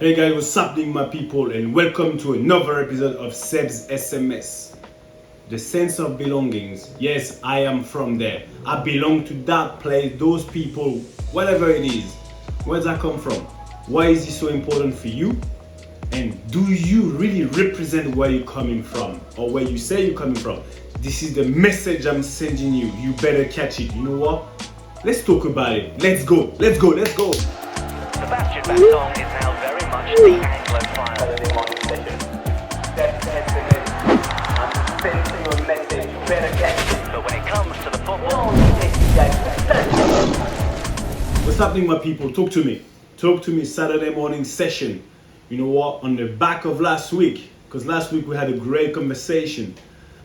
Hey guys, what's happening my people, and welcome to another episode of Seb's SMS. The sense of belongings. Yes, I am from there. I belong to that place, those people, whatever it is. Where does that come from? Why is it so important for you? And do you really represent where you're coming from or where you say you're coming from? This is the message I'm sending you. You better catch it. You know what? Let's talk about it. Let's go. Let's go. Let's go. Sebastian Baton is now very much the Anglophile. Saturday morning session. That's the SMS. I'm sending you a message. You better catch it. But when it comes to the football, What's happening, my people? Talk to me. Talk to me. Saturday morning session. You know what? On the back of last week, because last week we had a great conversation.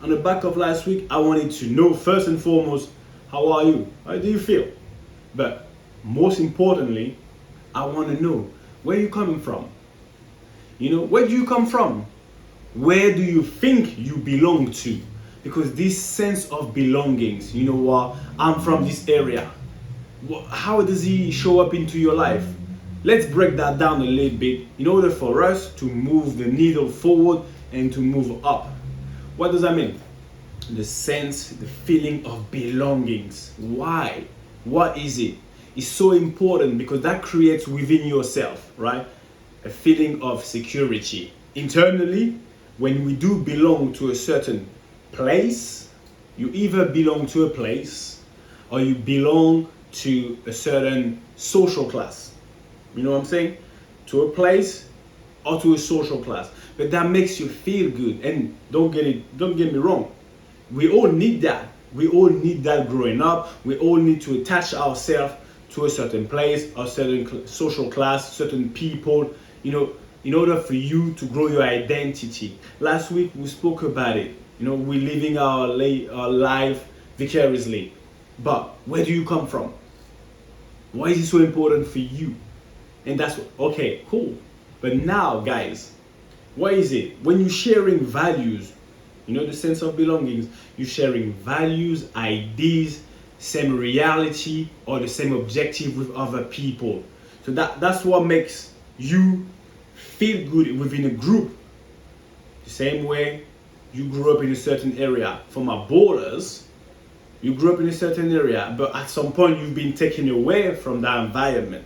On the back of last week, I wanted to know first and foremost, how are you? How do you feel? But most importantly, I want to know where you're coming from. You know, where do you come from? Where do you think you belong to? Because this sense of belongings, you know what? I'm from this area. How does he show up into your life? Let's break that down a little bit in order for us to move the needle forward and to move up. What does that mean? The sense, the feeling of belongings. Why? What is it? It's so important because that creates within yourself, right, a feeling of security. Internally, when we do belong to a certain place, you either belong to a place or you belong to a certain social class. You know what I'm saying? To a place or to a social class. But that makes you feel good. And don't get me wrong. We all need that. We all need that growing up. We all need to attach ourselves to a certain place, a certain social class, certain people, you know, in order for you to grow your identity. Last week we spoke about it. You know, we're living our life vicariously. But where do you come from? Why is it so important for you? And that's okay, cool. But now, guys, what is it? When you're sharing values, you know, the sense of belongings, you're sharing values, ideas, same reality or the same objective with other people. So that's what makes you feel good within a group. The same way you grew up in a certain area. For my borders, you grew up in a certain area, but at some point you've been taken away from that environment.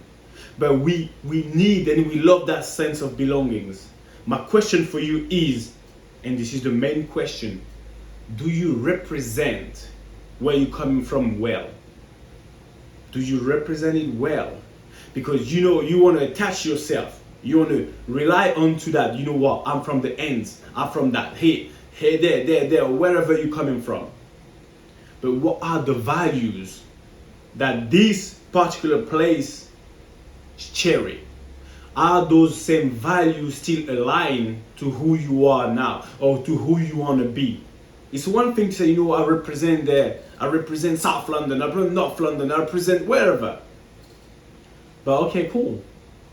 But we need and we love that sense of belongings. My question for you is, and this is the main question, do you represent where you're coming from well? Do you represent it well? Because you know you want to attach yourself. You want to rely onto that. You know what? I'm from the ends. I'm from that. Hey, there, wherever you're coming from. But what are the values that this particular place cherry? Are those same values still aligned to who you are now or to who you want to be? It's one thing to say, you know, I represent there, I represent South London, I represent North London, I represent wherever. But okay, cool.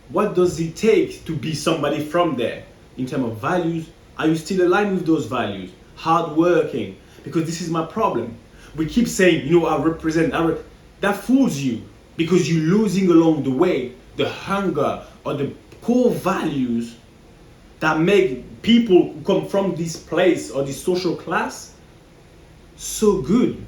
What does it take to be somebody from there? In terms of values, are you still aligned with those values? Hardworking. Because this is my problem. We keep saying, you know, I represent, that fools you. Because you're losing along the way the hunger or the core values that make people who come from this place or this social class so good.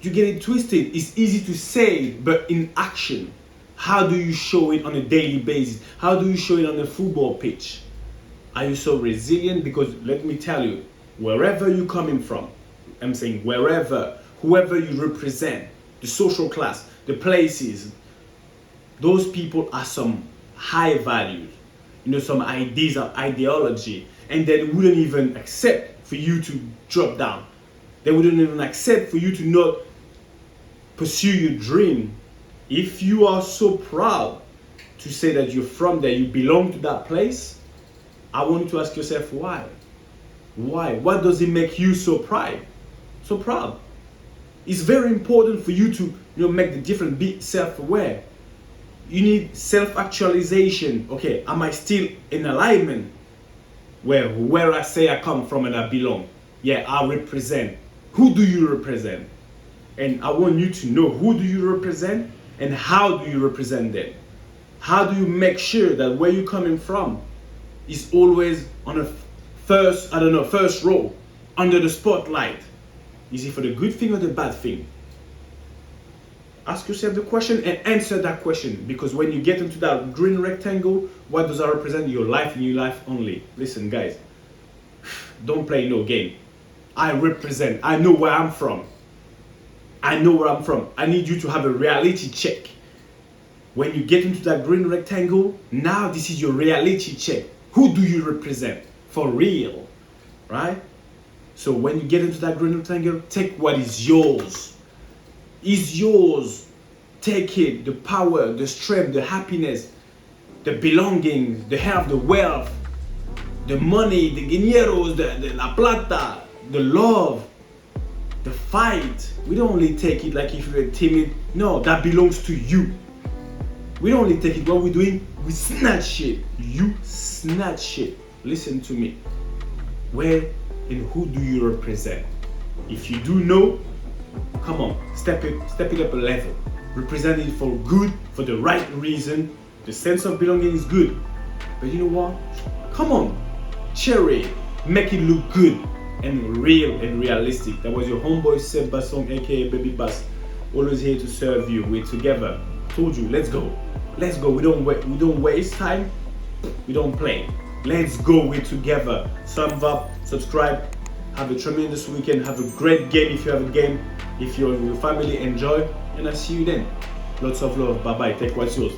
You get it twisted. It's easy to say, but in action, how do you show it on a daily basis? How do you show it on a football pitch? Are you so resilient? Because let me tell you, wherever you're coming from, I'm saying wherever, whoever you represent, the social class, the places, those people are some high values, you know, some ideas of ideology, and they wouldn't even accept for you to drop down. They wouldn't even accept for you to not pursue your dream. If you are so proud to say that you're from there, you belong to that place, I want you to ask yourself why. Why? What does it make you so proud? So proud. It's very important for you to, you know, make the difference, be self-aware. You need self-actualization. Okay, am I still in alignment where I say I come from and I belong? Yeah, I represent. Who do you represent? And I want you to know, who do you represent and how do you represent them? How do you make sure that where you're coming from is always on a first row, under the spotlight? Is it for the good thing or the bad thing? Ask yourself the question and answer that question, because when you get into that green rectangle, what does that represent? Your life and your life only. Listen, guys, don't play no game. I know where I'm from. I know where I'm from. I need you to have a reality check. When you get into that green rectangle, now this is your reality check. Who do you represent? For real, right? So when you get into that green rectangle, take what is yours. Is yours. Take it, the power, the strength, the happiness, the belongings, the health, the wealth, the money, the dineros, the la plata, the love, the fight. We don't only take it like if you're timid. No, that belongs to you. We don't only take it. What we're doing, we snatch it. You snatch it. Listen to me. Where and who do you represent? If you do know, come on, step it up a level. Represent it for good, for the right reason. The sense of belonging is good. But you know what? Come on, share it. Make it look good and real and realistic. That was your homeboy Seb Bassong, aka Baby Bass. Always here to serve you. We're together. Told you, let's go. Let's go. We don't waste time. We don't play. Let's go. We're together. Thumbs up, subscribe. Have a tremendous weekend. Have a great game if you have a game. If you're with your family, enjoy. And I'll see you then. Lots of love. Bye bye. Take what's yours.